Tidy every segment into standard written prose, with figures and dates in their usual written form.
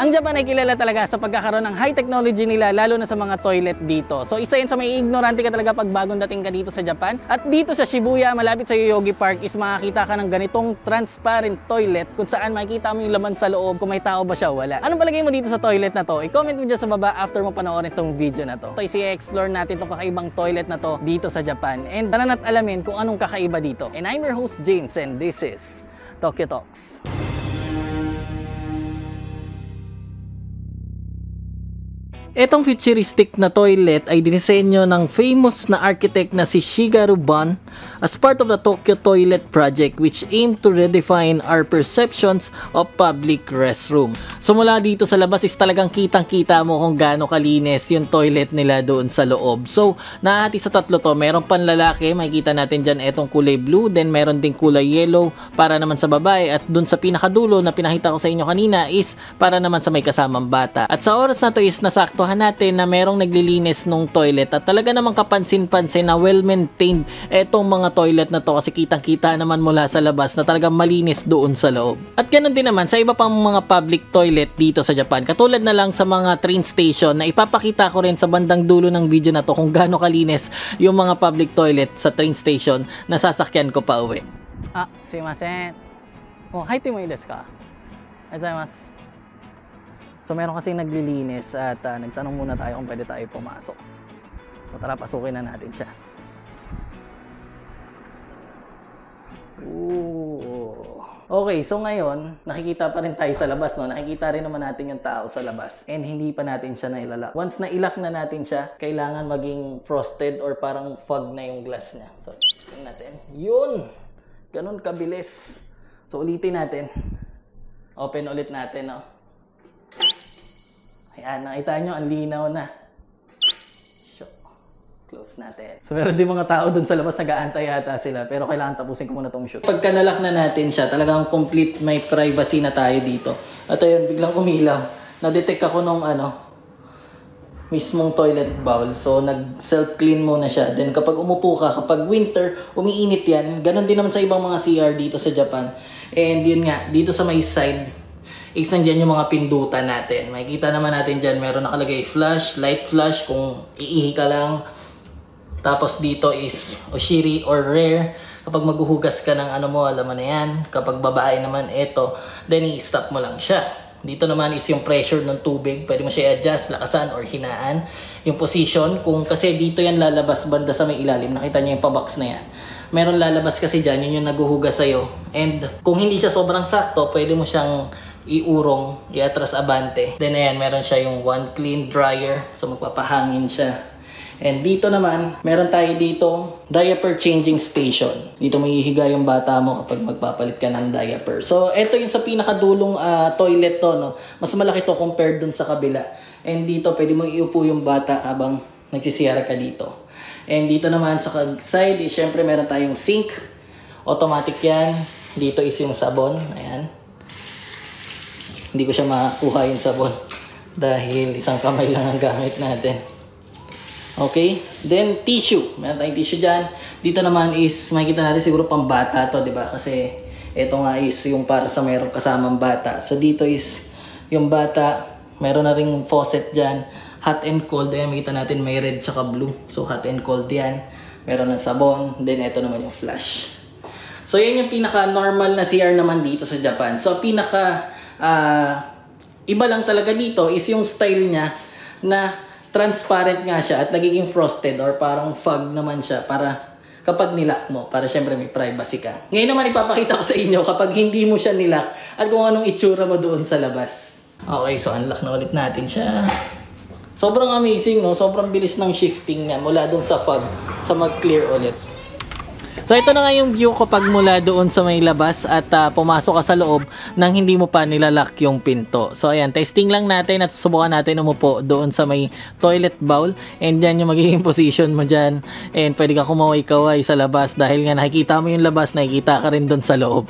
Ang Japan ay kilala talaga sa pagkakaroon ng high technology nila, lalo na sa mga toilet dito. So isa yun sa may ignorante ka talaga pag bagong dating ka dito sa Japan. At dito sa Shibuya, malapit sa Yoyogi Park, is makakita ka ng ganitong transparent toilet kung saan makikita mo yung laman sa loob kung may tao ba siya o wala. Anong palagay mo dito sa toilet na to? I-comment mo dyan sa baba after mo panoorin itong video na to. So isi-explore natin itong kakaibang toilet na to dito sa Japan. And tara na't alamin kung anong kakaiba dito. And I'm your host James and this is Tokyo Talks. Etong futuristic na toilet ay dinisenyo ng famous na architect na si Shigeru Ban as part of the Tokyo Toilet Project, which aimed to redefine our perceptions of public restroom. So mula dito sa labas is talagang kitang-kita mo kung gaano kalinis yung toilet nila doon sa loob. So nahati sa tatlo to, meron pang lalaki, makikita natin dyan etong kulay blue, then meron ding kulay yellow para naman sa babae, at doon sa pinakadulo na pinakita ko sa inyo kanina is para naman sa may kasamang bata. At sa oras na to is nasakto natin na merong naglilinis nung toilet at talaga namang kapansin-pansin na well-maintained etong mga toilet na to, kasi kitang-kita naman mula sa labas na talagang malinis doon sa loob. At ganoon din naman sa iba pang mga public toilet dito sa Japan, katulad na lang sa mga train station na ipapakita ko rin sa bandang dulo ng video na to kung gaano kalinis yung mga public toilet sa train station na sasakyan ko pa uwi. Sumimasen. Haiti mo desu ka? Gozaimasu. So meron kasing naglilinis at nagtanong muna tayo kung pwede tayo pumasok. So tara, pasukin na natin siya. Ooh. Okay, so ngayon, nakikita pa rin tayo sa labas, no? Nakikita rin naman natin yung tao sa labas. And hindi pa natin siya nailalak. Once na ilak na natin siya, kailangan maging frosted or parang fog na yung glass niya. So, tingnan natin. Yun! Ganun kabilis. So, ulitin natin. Open ulit natin, no? Ayan, nakita nyo, ang linaw na. Close natin. So meron din mga tao dun sa labas, nag-aantay yata sila, pero kailangan tapusin ko muna tong shoot. Pagka nalak na natin siya, talagang complete may privacy na tayo dito. At ayun, biglang umilaw. Na-detect ako nung mismong toilet bowl. So nag-self-clean muna siya. Then kapag umupo ka, kapag winter, umiinit yan. Ganon din naman sa ibang mga CR dito sa Japan. And yun nga, dito sa may side, is nandiyan yung mga pindutan natin. Makikita naman natin dyan, meron nakalagay flush, light flush kung iihi ka lang. Tapos dito is oshiri or rare. Kapag maghuhugas ka ng ano mo, alam mo na yan. Kapag babae naman, eto. Then i-stop mo lang siya. Dito naman is yung pressure ng tubig. Pwede mo siya i-adjust, lakasan or hinaan. Yung position, kasi dito yan lalabas banda sa may ilalim. Nakita niyo yung pa-box na yan. Meron lalabas kasi dyan, yun yung naghuhugas sa'yo. And kung hindi siya sobrang sakto, pwede mo siyang iurong, iatras abante. Then ayan, meron siya yung one clean dryer. So magpapahangin siya. And dito naman, meron tayo dito diaper changing station. Dito mahihiga yung bata mo kapag magpapalit ka ng diaper. So ito yung sa pinakadulong toilet to, no? Mas malaki to compared dun sa kabila. And dito pwede mong iupo yung bata habang nagsisiyara ka dito. And dito naman sa side, syempre meron tayong sink. Automatic yan. Dito is yung sabon. Ayan. Hindi ko siya makuha yung sabon dahil isang kamay lang ang gamit natin. Okay? Then, tissue. Meron tayong tissue dyan. Dito naman is, makikita natin siguro pang bata to, di ba? Kasi, ito nga is yung para sa mayroong kasamang bata. So, dito is yung bata. Meron na ring faucet dyan. Hot and cold. Ayan, makikita natin may red tsaka blue. So, hot and cold yan. Meron ng sabon. Then, ito naman yung flush. So, yan yung pinaka-normal na CR naman dito sa Japan. So, iba lang talaga dito is yung style niya na transparent nga siya at nagiging frosted or parang fog naman siya para kapag nilak mo, para syempre may privacy ka. Ngayon naman ipapakita ko sa inyo kapag hindi mo siya nilak at kung anong itsura mo doon sa labas. Okay, so unlock na ulit natin siya. Sobrang amazing, no? Sobrang bilis ng shifting niya mula doon sa fog sa mag-clear ulit. So ito na nga yung view kapag mula doon sa may labas at pumasok ka sa loob nang hindi mo pa nilalak yung pinto. So ayan, testing lang natin at susubukan natin umupo doon sa may toilet bowl. And yan yung magiging position mo dyan. And pwede ka kumaway-kaway sa labas dahil nga nakikita mo yung labas, nakikita ka rin doon sa loob.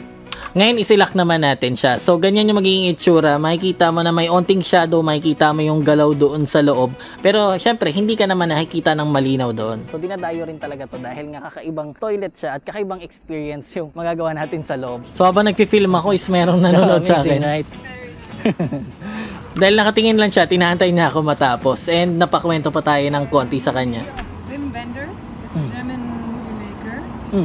Ngayon, isilak naman natin siya. So, ganyan yung magiging itsura. Makikita mo na may onting shadow, makikita mo yung galaw doon sa loob. Pero, syempre, hindi ka naman nakikita ng malinaw doon. So, dinadayo rin talaga to dahil nga kakaibang toilet siya at kakaibang experience yung magagawa natin sa loob. So, habang nagpi-film ako is merong nanonood sa akin. Right? Dahil nakatingin lang siya, tinahantay niya ako matapos. And napakwento pa tayo ng konti sa kanya. Wim Wenders, it's a German movie maker who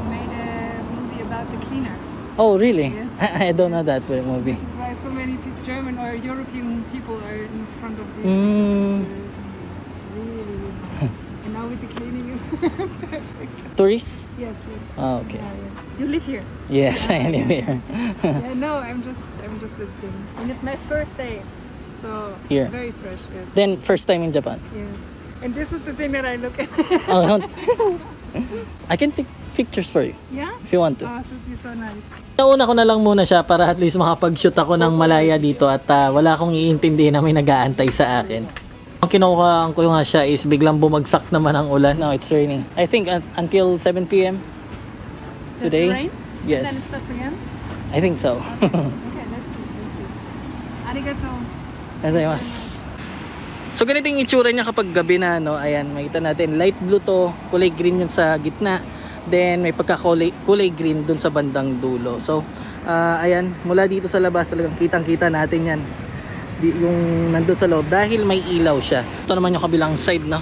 made a movie about the cleaner. Oh, really? Yes. I don't know that movie. This is why so many German or European people are in front of this. Mm. Really. And now with the cleaning is perfect. Tourists? Yes, yes. Oh, okay. Yeah, yeah. You live here? Yes, I live here. Yeah, no, I'm just visiting. And it's my first day. So Here. very fresh, yes. Then, first time in Japan. Yes. And this is the thing that I look at. Oh, I can take pictures for you Yeah? if you want to. Oh, so it's so nice. Nauna ko na lang muna siya para at least makapag-shoot ako ng malaya dito at wala akong iintindihin na may nag-aantay sa akin. Ang kinukuhaan ko nga siya is biglang bumagsak naman ang ulan. Now it's raining. I think until 7 p.m. today. Does it rain? Yes. Then it starts again? I think so. Okay, let's see. Arigato. Gozaimasu. So ganito yung itsura niya kapag gabi na, no? Ayan, makita natin light blue to, kulay green yun sa gitna. Then may kulay green dun sa bandang dulo. So ayan, mula dito sa labas talagang kitang-kita natin yan. Yung nandun sa loob dahil may ilaw siya. Ito naman yung kabilang side, no?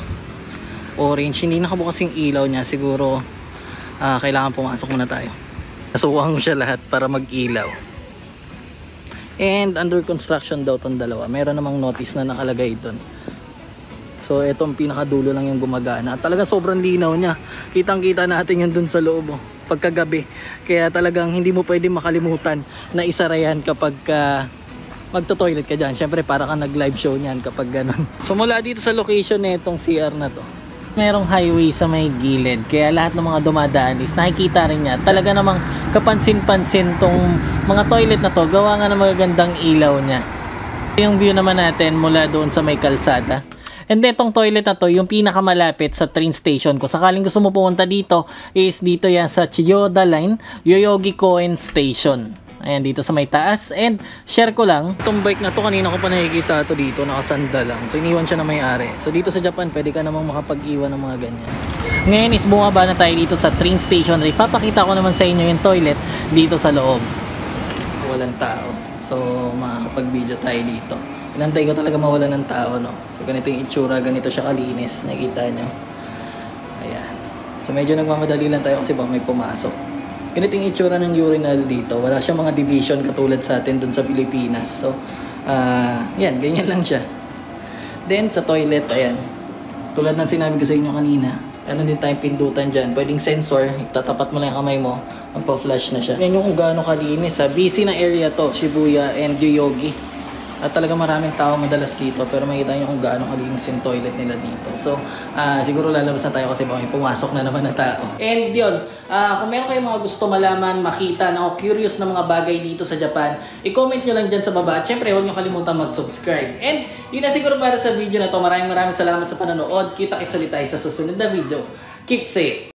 Orange, hindi nakabukas yung ilaw niya. Siguro kailangan pumasok muna tayo. Nasuwang ko siya lahat para mag-ilaw. And under construction daw tong dalawa. Meron namang notice na nakalagay doon. So itong pinakadulo lang yung gumagana. At talaga sobrang linaw niya. Kitang-kita natin yun doon sa loob, pagkagabi. Kaya talagang hindi mo pwede makalimutan na isara yan kapag magto-toilet ka dyan. Siyempre para ka nag-live show niyan kapag ganun. So mula dito sa location na itong CR na to, merong highway sa may gilid. Kaya lahat ng mga dumadaan is nakikita rin niya. Talaga namang kapansin-pansin tong mga toilet na to. Gawa nga ng magagandang ilaw niya. Yung view naman natin mula doon sa may kalsada. And then itong toilet na to, yung pinakamalapit sa train station ko. Sakaling gusto mo pumunta dito, is dito yan sa Chiyoda Line, Yoyogi Koen Station. Ayan, dito sa may taas. And share ko lang, itong bike na to, kanina ko pa nakikita to dito, nakasanda lang. So iniwan siya na may-ari. So dito sa Japan, pwede ka namang makapag-iwan ng mga ganyan. Ngayon is bumaba na tayo dito sa train station. Ipapakita ko naman sa inyo yung toilet dito sa loob. Walang tao. So makakapag-video tayo dito. Inantay ko talaga mawala ng tao, no? So ganito yung itsura, ganito siya kalinis. Nakikita nyo. Ayan. So medyo nagmamadali lang tayo kasi baka may pumasok. Ganito yung itsura ng urinal dito. Wala siyang mga division katulad sa atin dun sa Pilipinas. So, yan, ganyan lang siya. Then, sa toilet, ayan. Tulad ng sinabi ko sa inyo kanina, ano din tayong pindutan dyan. Pwedeng sensor, itatapat mo lang yung kamay mo, magpa-flash na siya. Yan yung kung gaano kalinis. Busy na area to, Shibuya and Yoyogi. At talaga maraming tao madalas dito, pero makikita nyo kung gaano kalinis yung toilet nila dito. So, siguro lalabas na tayo kasi baka may pumasok na naman na tao. And yun, kung meron kayong mga gusto malaman, makita, na curious na mga bagay dito sa Japan, i-comment nyo lang dyan sa baba. At syempre, huwag nyo kalimutan mag-subscribe. And yun na siguro para sa video na to. Maraming salamat sa panonood. Kita-kits ulit tayo sa susunod na video. Keep safe!